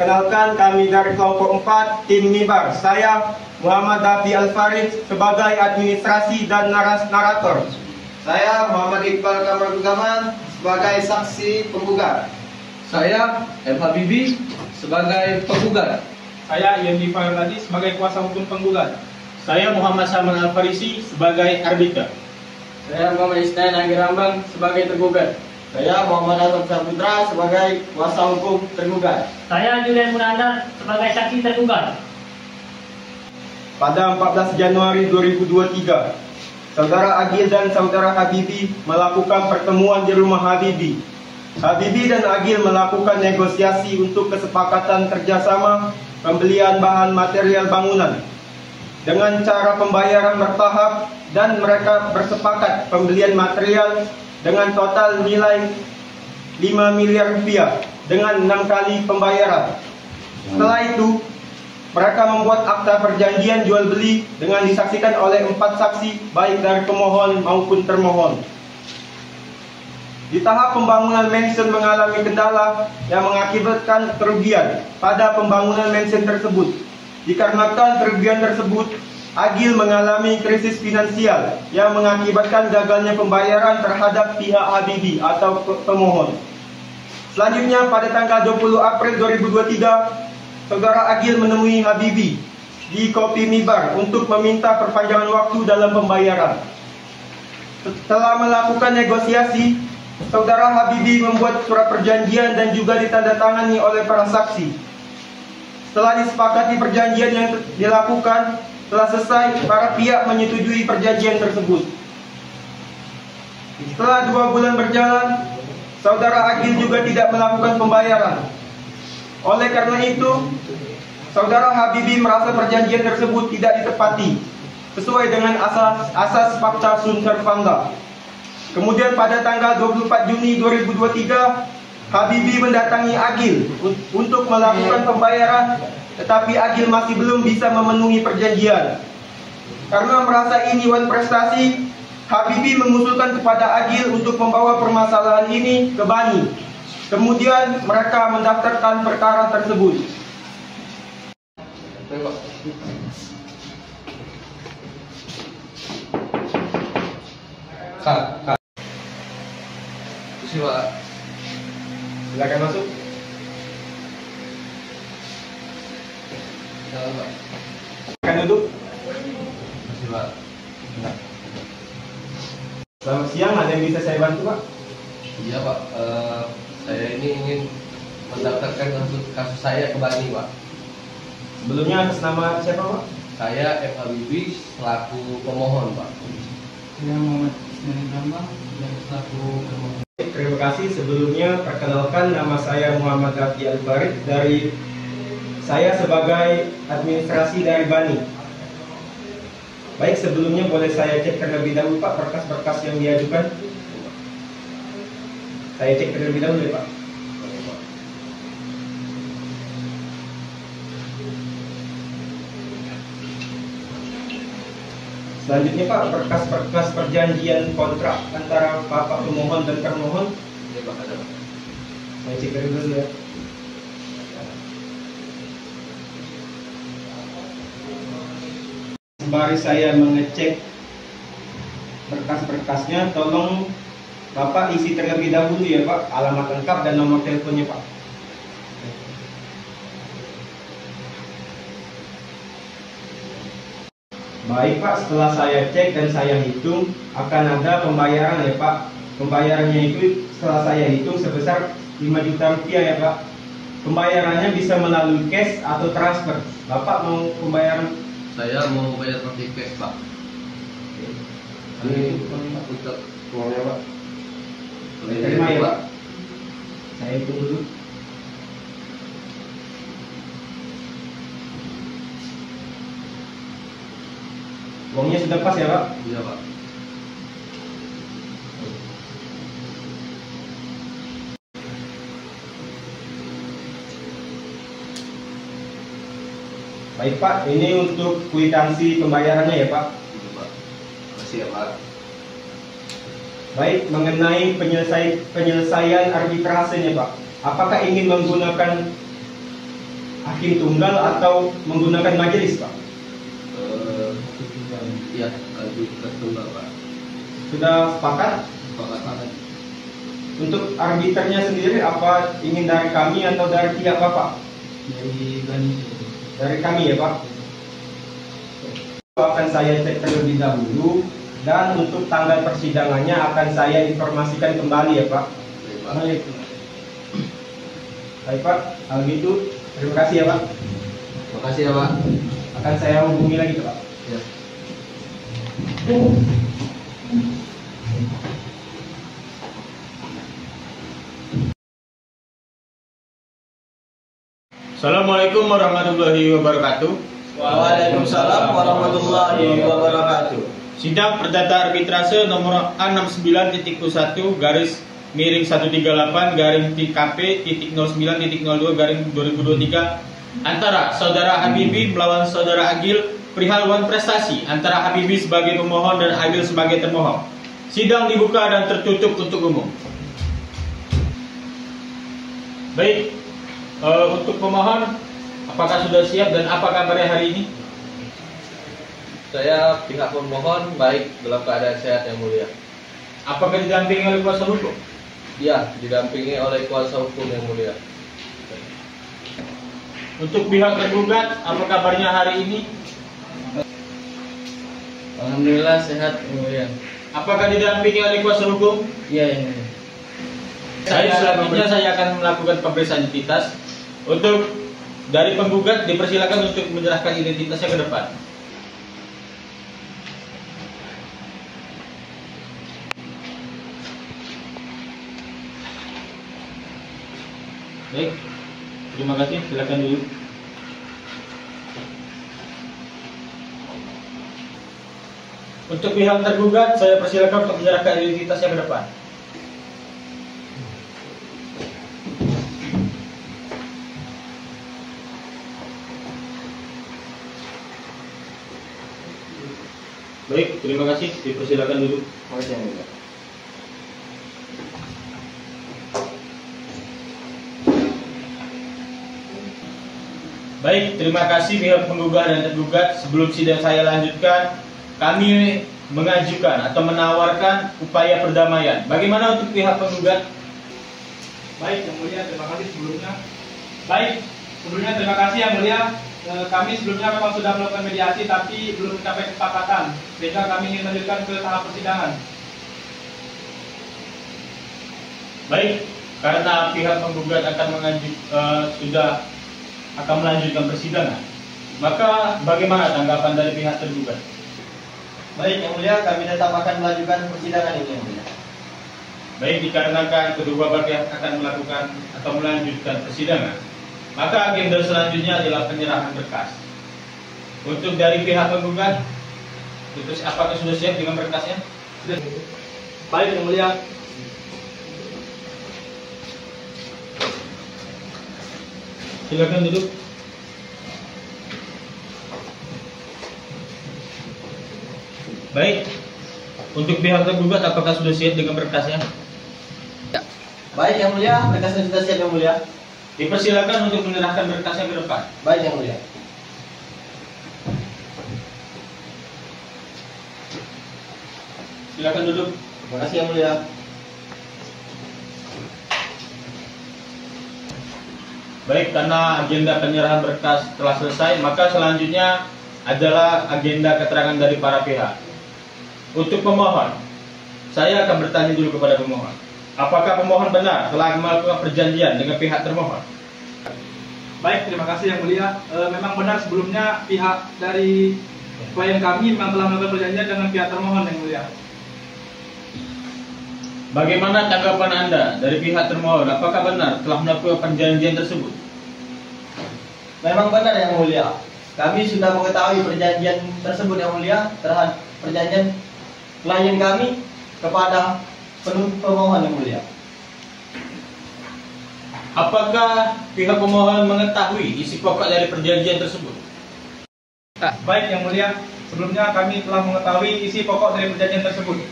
Perkenalkan, kami dari kelompok 4 tim Mibar. Saya Muhammad Dafi Al-Farid sebagai administrasi dan narator. Saya Muhammad Iqbal Kamardugaman sebagai saksi penggugat. Saya M. Habibi sebagai penggugat. Saya Yendi Farladi sebagai kuasa hukum penggugat. Saya Muhammad Salman Al-Farisi sebagai arbiter. Saya Muhammad Isnain Anggirambang sebagai tergugat. Saya Muhammad Atom Saputra sebagai kuasa hukum tergugat. Saya Julian Munandar sebagai saksi tergugat. Pada 14 Januari 2023, Saudara Agil dan Saudara Habibi melakukan pertemuan di rumah Habibi. Habibi dan Agil melakukan negosiasi untuk kesepakatan kerjasama pembelian bahan material bangunan dengan cara pembayaran bertahap, dan mereka bersepakat pembelian material dengan total nilai 5 miliar rupiah dengan 6 kali pembayaran. Setelah itu, mereka membuat akta perjanjian jual beli dengan disaksikan oleh 4 saksi baik dari pemohon maupun termohon. Di tahap pembangunan mansion mengalami kendala yang mengakibatkan kerugian pada pembangunan mansion tersebut. Dikarenakan kerugian tersebut, Agil mengalami krisis finansial yang mengakibatkan gagalnya pembayaran terhadap pihak Habibi atau pemohon. Selanjutnya, pada tanggal 20 April 2023, Saudara Agil menemui Habibi di Kopi Mibar untuk meminta perpanjangan waktu dalam pembayaran. Setelah melakukan negosiasi, Saudara Habibi membuat surat perjanjian dan juga ditandatangani oleh para saksi. Setelah disepakati perjanjian yang dilakukan, setelah selesai, para pihak menyetujui perjanjian tersebut. Setelah 2 bulan berjalan, Saudara Agil juga tidak melakukan pembayaran. Oleh karena itu, Saudara Habibi merasa perjanjian tersebut tidak ditepati sesuai dengan asas fakta sunt servanda. Kemudian pada tanggal 24 Juni 2023, Habibi mendatangi Agil untuk melakukan pembayaran, tetapi Agil masih belum bisa memenuhi perjanjian. Karena merasa ini wan prestasi, Habibi mengusulkan kepada Agil untuk membawa permasalahan ini ke Bani. Kemudian mereka mendaftarkan perkara tersebut. Kak. Siapa? Silakan masuk. Silakan duduk. Siapa? Selamat siang, ada yang bisa saya bantu, Pak? Iya, Pak. Saya ini ingin mendaftarkan kasus saya ke Bani, Pak. Sebelumnya atas nama siapa, Pak? Saya M. Habibi selaku pemohon, Pak. Saya Muhammad Isnain Anggirambang selaku termohon. Terima kasih. Sebelumnya perkenalkan, nama saya Muhammad Dafi Al-Farid dari saya sebagai administrasi dari Bani. Baik, sebelumnya boleh saya cek terlebih dahulu, Pak, berkas-berkas yang diajukan. Saya cek terlebih dahulu ya, Pak. Selanjutnya, Pak, berkas-berkas perjanjian kontrak antara Bapak pemohon dan termohon. Ini Pak, ada, Pak. Saya cek terlebih dahulu ya. Sembari saya mengecek berkas-berkasnya, tolong Bapak isi terlebih dahulu ya, Pak, alamat lengkap dan nomor teleponnya, Pak. Baik, Pak, setelah saya cek dan saya hitung, akan ada pembayaran ya, Pak. Pembayarannya itu setelah saya hitung sebesar 5 juta rupiah ya, Pak. Pembayarannya bisa melalui cash atau transfer. Bapak mau pembayaran? Saya mau bayar pakai cash, Pak. Ini untuk uangnya, Pak. Terima ya, Pak. Saya hitung dulu. Uangnya sudah pas ya, Pak? Iya, Pak. Baik, Pak, ini untuk kwitansi pembayarannya ya, Pak. Iya, Pak. Makasih ya, Pak. Baik, mengenai penyelesaian arbitrasenya, Pak. Apakah ingin menggunakan hakim tunggal atau menggunakan majelis, Pak? Ya, ajukan tunggal, Pak. Sudah sepakat? Sepakat. Untuk arbiternya sendiri apa ingin dari kami atau dari pihak Bapak? Dari Gani. Dari kami ya, Pak. Akan saya cek terlebih dahulu dan untuk tanggal persidangannya akan saya informasikan kembali ya, Pak. Baik, Pak. Baik, Pak. Kalau gitu terima kasih ya, Pak. Terima kasih ya, Pak. Akan saya hubungi lagi, Pak. Ya. Assalamualaikum warahmatullahi wabarakatuh. Waalaikumsalam warahmatullahi wabarakatuh. Sidang Perdata Arbitrase nomor A69.138-TKP.09.02-2023 antara Saudara Habibi melawan Saudara Agil perihal wan prestasi antara Habibi sebagai pemohon dan Agil sebagai termohon. Sidang dibuka dan tertutup untuk umum. Baik, untuk pemohon, apakah sudah siap dan apa kabarnya hari ini? Saya pihak pemohon baik dalam keadaan sehat yang mulia. Apakah didampingi oleh kuasa hukum? Ya, didampingi oleh kuasa hukum yang mulia. Untuk pihak tergugat, apa kabarnya hari ini? Alhamdulillah sehat yang mulia. Apakah didampingi oleh kuasa hukum? Iya, yang mulia. Selanjutnya saya akan melakukan pemeriksaan identitas. Untuk dari penggugat dipersilakan untuk menyerahkan identitasnya ke depan. Baik, terima kasih. Silakan dulu. Untuk pihak tergugat, saya persilakan untuk menyerahkan identitasnya ke depan. Baik, terima kasih. Dipersilakan duduk. Baik, terima kasih pihak penggugat dan tergugat. Sebelum sidang saya lanjutkan, kami mengajukan atau menawarkan upaya perdamaian. Bagaimana untuk pihak penggugat? Baik, Yang Mulia, terima kasih sebelumnya. Baik, sebelumnya terima kasih Yang Mulia. Kami sebelumnya memang sudah melakukan mediasi tapi belum mencapai kesepakatan, sehingga kami ingin melanjutkan ke tahap persidangan. Baik, karena pihak penggugat akan sudah akan melanjutkan persidangan, maka bagaimana tanggapan dari pihak tergugat? Baik, Yang Mulia, kami tetap akan melanjutkan persidangan ini, Yang Mulia. Baik, dikarenakan kedua belah pihak akan melakukan atau melanjutkan persidangan, maka agenda selanjutnya adalah penyerahan berkas. Untuk dari pihak penggugat, itu apakah sudah siap dengan berkasnya? Baik, Yang Mulia. Silakan duduk. Baik, untuk pihak tergugat apakah sudah siap dengan berkasnya? Baik, Yang Mulia, berkasnya sudah siap, Yang Mulia. Dipersilakan untuk menyerahkan berkasnya ke depan. Baik, Yang Mulia. Silakan duduk. Terima kasih, Yang Mulia. Baik, karena agenda penyerahan berkas telah selesai, maka selanjutnya adalah agenda keterangan dari para pihak. Untuk pemohon, saya akan bertanya dulu kepada pemohon. Apakah pemohon benar telah melakukan perjanjian dengan pihak termohon? Baik, terima kasih Yang Mulia. Memang benar sebelumnya pihak dari klien kami memang telah melakukan perjanjian dengan pihak termohon, Yang Mulia. Bagaimana tanggapan Anda dari pihak termohon? Apakah benar telah melakukan perjanjian tersebut? Memang benar, Yang Mulia. Kami sudah mengetahui perjanjian tersebut, Yang Mulia, terhadap perjanjian klien kami kepada penuntut pemohon, Yang Mulia. Apakah pihak pemohon mengetahui isi pokok dari perjanjian tersebut? Baik, Yang Mulia. Sebelumnya kami telah mengetahui isi pokok dari perjanjian tersebut.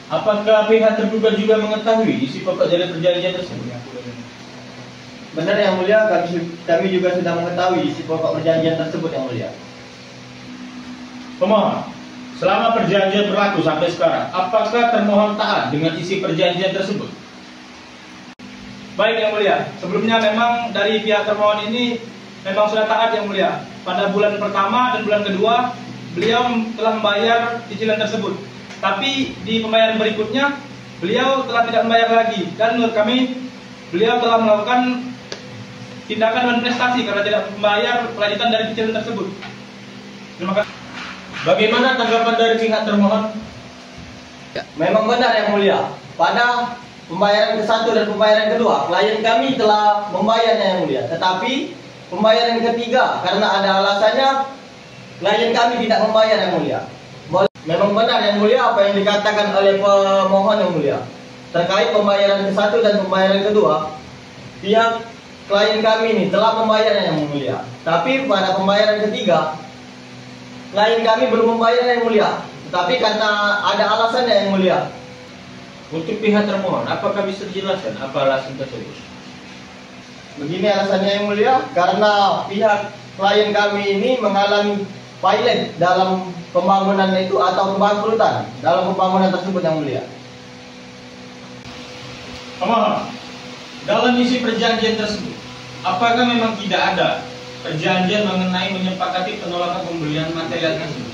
Apakah pihak tergugat juga mengetahui isi pokok dari perjanjian tersebut? Benar yang mulia, kami juga sudah mengetahui isi pokok perjanjian tersebut yang mulia. Pemohon, selama perjanjian berlaku sampai sekarang, apakah termohon taat dengan isi perjanjian tersebut? Baik yang mulia, sebelumnya memang dari pihak termohon ini memang sudah taat yang mulia. Pada bulan pertama dan bulan kedua, beliau telah membayar cicilan tersebut. Tapi di pembayaran berikutnya, beliau telah tidak membayar lagi. Dan menurut kami, beliau telah melakukan tindakan dan prestasi karena tidak membayar kelanjutan dari cicilan tersebut. Terima kasih. Bagaimana tanggapan dari pihak termohon? Memang benar yang mulia. Pada pembayaran ke-1 dan pembayaran kedua, klien kami telah membayarnya yang mulia. Tetapi pembayaran ketiga, karena ada alasannya, klien kami tidak membayar yang mulia. Memang benar yang mulia apa yang dikatakan oleh pemohon yang mulia. Terkait pembayaran ke-1 dan pembayaran kedua, pihak klien kami ini telah membayarnya yang mulia. Tapi pada pembayaran ketiga, klien kami belum membayar yang mulia. Tetapi karena ada alasannya yang mulia. Untuk pihak termohon, apakah bisa dijelaskan apa alasan tersebut? Begini alasannya yang mulia, karena pihak klien kami ini mengalami pilot dalam pembangunan itu atau kebangkrutan dalam pembangunan tersebut yang mulia. Pemohon, dalam isi perjanjian tersebut, apakah memang tidak ada perjanjian mengenai menyepakati penolakan pembelian material tersebut?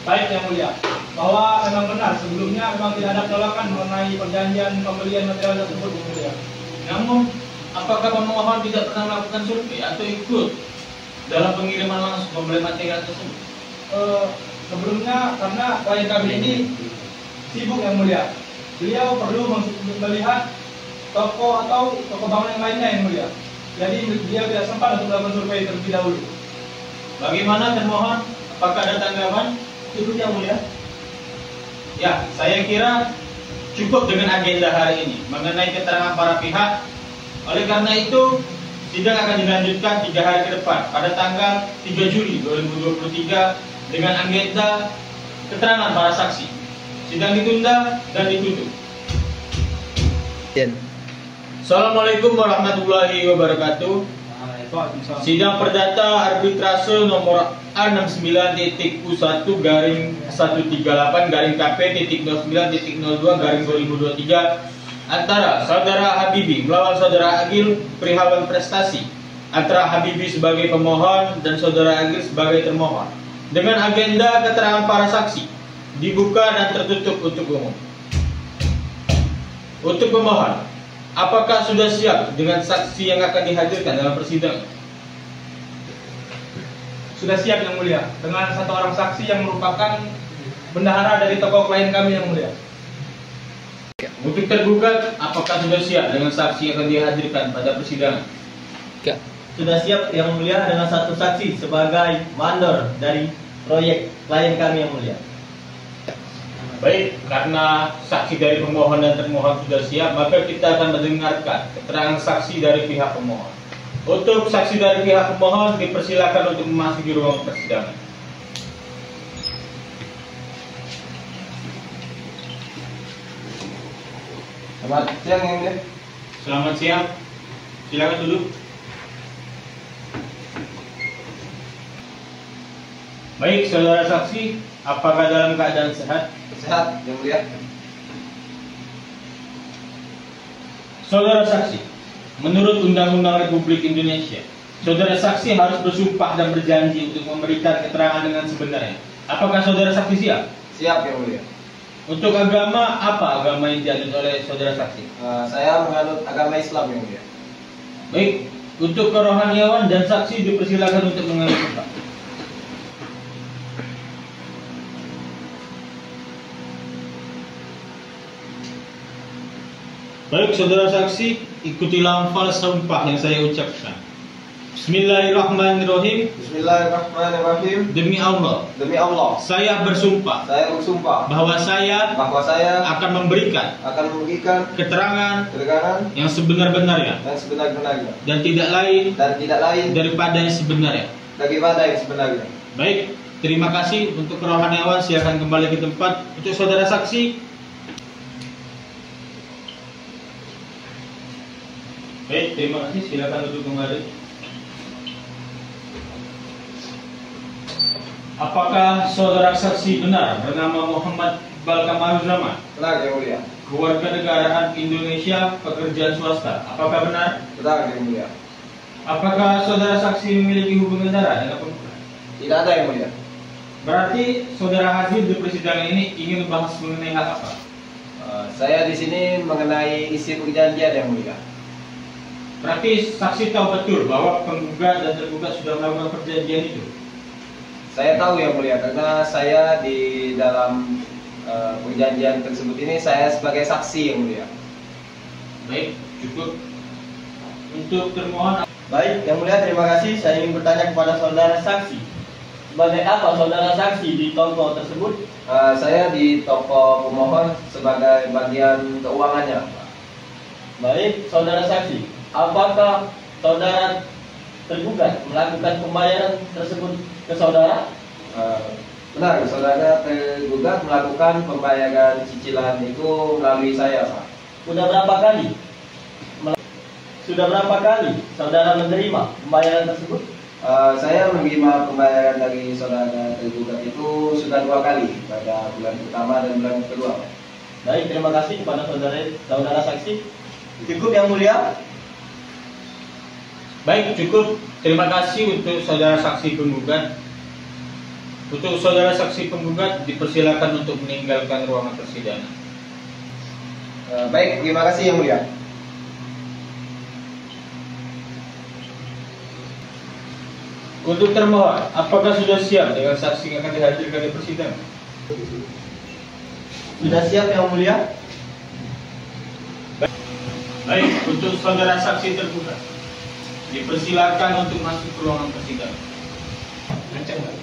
Baik yang mulia, bahwa memang benar sebelumnya memang tidak ada penolakan mengenai perjanjian pembelian material tersebut yang mulia. Namun, apakah pemohon tidak pernah melakukan survei atau ikut dalam pengiriman langsung pembelian material tersebut? Sebelumnya karena klien kami ini sibuk yang mulia, beliau perlu melihat toko atau toko bangunan yang lainnya yang mulia. Jadi beliau tidak sempat untuk melakukan survei terlebih dahulu. Bagaimana termohon? Apakah ada tanggapan? Cukup yang mulia. Ya, saya kira cukup dengan agenda hari ini mengenai keterangan para pihak. Oleh karena itu, sidang akan dilanjutkan 3 hari ke depan pada tanggal 3 Juli 2023 dengan agenda keterangan para saksi. Sidang ditunda dan ditutup. Assalamualaikum warahmatullahi wabarakatuh. Sidang perdata arbitrase nomor A69.138-KP.09.02/2023 antara Saudara Habibi melawan Saudara Agil perihal prestasi antara Habibi sebagai pemohon dan Saudara Agil sebagai termohon dengan agenda keterangan para saksi dibuka dan tertutup untuk umum. Untuk pemohon, apakah sudah siap dengan saksi yang akan dihadirkan dalam persidangan? Sudah siap yang mulia, dengan 1 orang saksi yang merupakan bendahara dari toko klien kami yang mulia. Untuk tergugat, apakah sudah siap dengan saksi yang akan dihadirkan pada persidangan? Sudah siap yang mulia dengan 1 saksi sebagai mandor dari proyek klien kami yang mulia. Baik, karena saksi dari pemohon dan termohon sudah siap, maka kita akan mendengarkan keterangan saksi dari pihak pemohon. Untuk saksi dari pihak pemohon dipersilakan untuk memasuki ruang persidangan. Selamat siang yang mulia. Selamat siang. Silakan duduk. Baik, saudara saksi, apakah dalam keadaan sehat? Sehat yang mulia. Saudara saksi, menurut Undang-Undang Republik Indonesia, saudara saksi harus bersumpah dan berjanji untuk memberikan keterangan dengan sebenarnya. Apakah saudara saksi siap? Siap yang mulia. Untuk agama, apa agama yang dianut oleh saudara saksi? Saya menganut agama Islam yang mulia. Baik, untuk kerohaniawan dan saksi dipersilakan untuk mengambil sumpah. Baik, saudara saksi, ikuti lafal sumpah yang saya ucapkan. Bismillahirrahmanirrahim. Bismillahirrahmanirrahim. Demi Allah, saya bersumpah bahwa saya akan memberikan keterangan yang sebenar-benarnya dan tidak lain daripada yang sebenarnya. Baik, terima kasih untuk kerohaniawan. Silakan kembali ke tempat. Untuk saudara saksi, Baik, terima kasih. Silakan duduk kembali. Apakah saudara saksi benar bernama Muhammad Iqbal Kamaruzzaman, Benar, Yang Mulia. keluarga negaraan Indonesia, pekerjaan swasta? Apakah benar? Benar, Yang Mulia. Apakah saudara saksi memiliki hubungan darah dengan pemohon? Tidak ada, Yang Mulia. Berarti saudara hadir di persidangan ini ingin membahas mengenai hal apa? Saya di sini mengenai isi perjanjian, Yang Mulia. Berarti saksi tahu betul bahwa penggugat dan tergugat sudah melakukan perjanjian itu. Saya tahu, Yang Mulia, karena saya di dalam perjanjian tersebut ini saya sebagai saksi, Yang Mulia. Baik, cukup. Untuk termohon. Baik, Yang Mulia, terima kasih. Saya ingin bertanya kepada saudara saksi. Sebagai apa saudara saksi di toko tersebut? Saya di toko pemohon sebagai bagian keuangannya, Pak. Baik, saudara saksi. Apakah saudara tergugat melakukan pembayaran tersebut ke saudara? Benar, saudara tergugat melakukan pembayaran cicilan itu melalui saya, Pak. Sudah berapa kali saudara menerima pembayaran tersebut? Saya menerima pembayaran dari saudara tergugat itu sudah 2 kali pada bulan pertama dan bulan kedua. Baik, terima kasih kepada saudara saksi. Cukup, Yang Mulia. Baik, cukup. Terima kasih untuk saudara saksi penggugat. Untuk saudara saksi penggugat dipersilakan untuk meninggalkan ruangan persidangan. Baik, terima kasih, Yang Mulia. Untuk termohon, apakah sudah siap dengan saksi yang akan dihadirkan di persidangan? Sudah siap, Yang Mulia. Baik, untuk saudara saksi tergugat dipersilakan untuk masuk ke ruangan persidangan. Kencang nggak?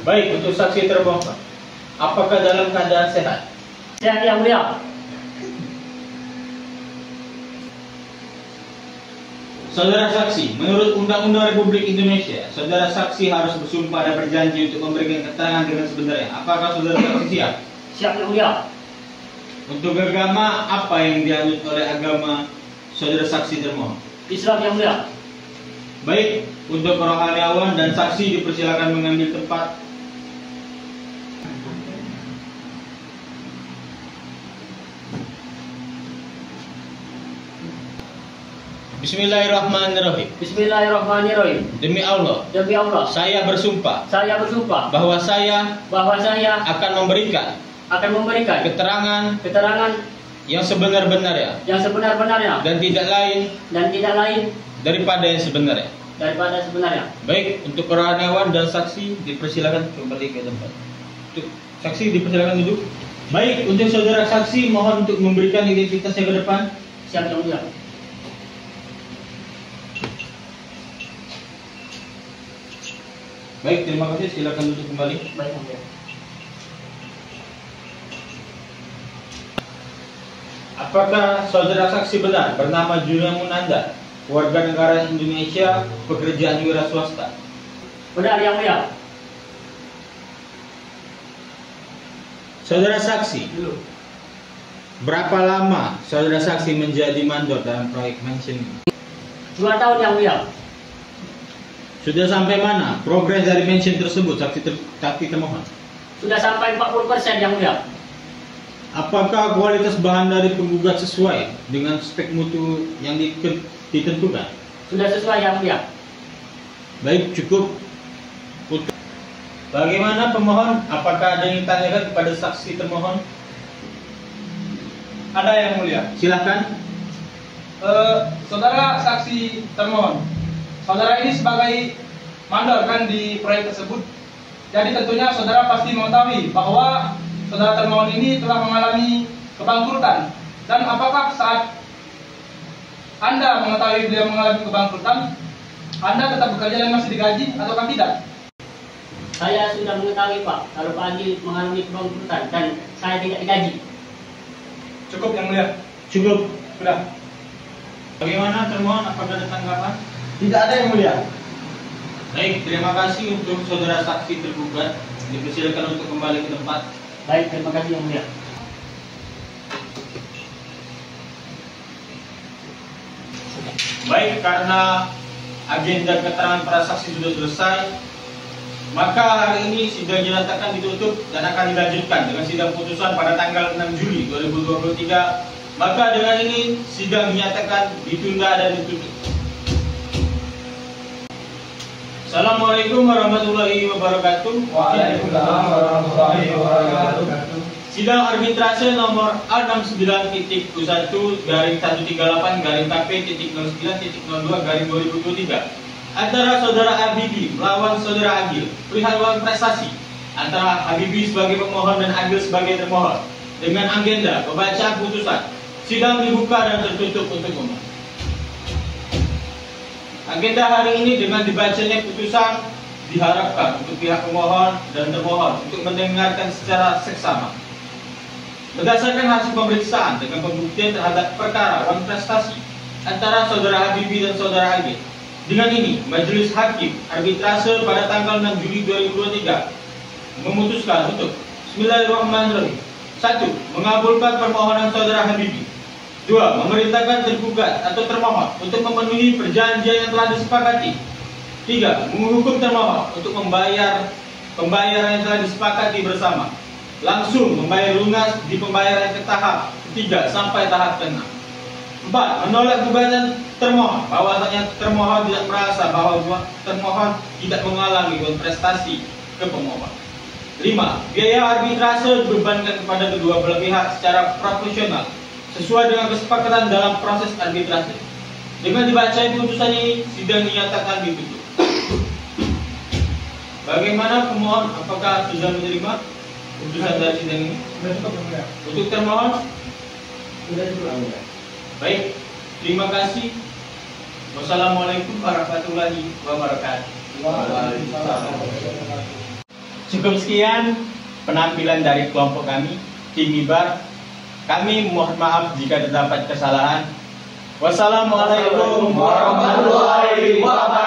Baik, untuk saksi termohon, apakah dalam keadaan sehat? Sehat Yang Mulia. Saudara saksi, menurut Undang-Undang Republik Indonesia, saudara saksi harus bersumpah dan berjanji untuk memberikan keterangan dengan sebenarnya. Apakah saudara saksi siap? Siap Yang Mulia. Untuk agama, apa yang dianut oleh agama saudara saksi termohon? Islam Yang Mulia. Baik, untuk rohaniawan dan saksi dipersilakan mengambil tempat. Bismillahirrahmanirrahim. Bismillahirrahmanirrahim. Demi Allah, Demi Allah, saya bersumpah saya bersumpah bahwa saya bahwa saya akan memberikan akan memberikan keterangan yang sebenar-benarnya yang sebenar-benarnya dan tidak lain daripada yang sebenarnya. Baik, untuk rohaniawan dan saksi dipersilakan kembali ke tempat. Untuk saksi dipersilakan duduk. Baik, untuk saudara saksi mohon untuk memberikan identitasnya ke depan. Siap Yang Mulia. Baik, terima kasih. Silakan duduk kembali. Baik Yang Mulia. Apakah saudara saksi benar bernama Julia Munandar, warga negara Indonesia, pekerjaan wira swasta? Benar Yang Mulia. Saudara saksi, berapa lama saudara saksi menjadi mandor dalam proyek mansion ini? 2 tahun Yang Mulia. Sudah sampai mana progres dari mansion tersebut, saksi termohon? Sudah sampai 40% Yang Mulia. Apakah kualitas bahan dari penggugat sesuai dengan spek mutu yang ditentukan? Sudah sesuai Yang Mulia. Baik, cukup. Bagaimana pemohon? Apakah ada yang ditanyakan kepada saksi termohon? Ada Yang Mulia. Silakan. Saudara saksi termohon, saudara ini sebagai mandor kan di proyek tersebut. Jadi tentunya saudara pasti mengetahui bahwa saudara termohon ini telah mengalami kebangkrutan. Dan apakah saat Anda mengetahui beliau mengalami kebangkrutan, Anda tetap bekerja dan masih digaji ataukah tidak? Saya sudah mengetahui Pak kalau Pak Andi mengalami kebangkrutan dan saya tidak digaji. Cukup Yang Mulia. Cukup. Sudah. Bagaimana termohon? Apakah ada tanggapan? Tidak ada, Yang Mulia. Baik, terima kasih untuk saudara saksi tergugat. Dipersilakan untuk kembali ke tempat. Baik, terima kasih Yang Mulia. Baik, karena agenda keterangan para saksi sudah selesai, maka hari ini sidang dinyatakan ditutup dan akan dilanjutkan dengan sidang putusan pada tanggal 6 Juli 2023. Maka dengan ini sidang dinyatakan ditunda dan ditutup. Assalamualaikum warahmatullahi wabarakatuh. Waalaikumsalam warahmatullahi wabarakatuh. Sidang arbitrase nomor A69-138-KP.09.02-2023 antara saudara Habibi melawan saudara Agil perihal uang prestasi antara Habibi sebagai pemohon dan Agil sebagai termohon dengan agenda pembacaan putusan. Sidang dibuka dan tertutup untuk umum. Agenda hari ini dengan dibacanya putusan diharapkan untuk pihak pemohon dan termohon untuk mendengarkan secara seksama. Berdasarkan hasil pemeriksaan dengan pembuktian terhadap perkara uang prestasi antara saudara Habibi dan saudara Agil. Dengan ini, Majelis Hakim Arbitrase pada tanggal 6 Juli 2023 memutuskan untuk Bismillahirrahmanirrahim. 1. Mengabulkan permohonan saudara Habibi. 2. Memerintahkan tergugat atau termohon untuk memenuhi perjanjian yang telah disepakati. 3. Menghukum termohon untuk membayar pembayaran yang telah disepakati bersama, langsung membayar lunas di pembayaran ke tahap ketiga sampai tahap ke-6. 4. Menolak gugatan termohon bahwasanya termohon tidak merasa bahwa termohon tidak mengalami prestasi ke pemohon. 5. Biaya arbitrase dibebankan kepada kedua belah pihak secara proporsional sesuai dengan kesepakatan dalam proses arbitrase. Dengan dibacanya putusan ini, sidang dinyatakan ditutup. Bagaimana pemohon? Apakah sudah menerima putusan dari sidang ini? Untuk termohon? Sudah cukup. Baik, terima kasih. Wassalamualaikum warahmatullahi wabarakatuh. Cukup sekian penampilan dari kelompok kami, tim IBAR. Kami mohon maaf jika terdapat kesalahan. Wassalamualaikum warahmatullahi wabarakatuh.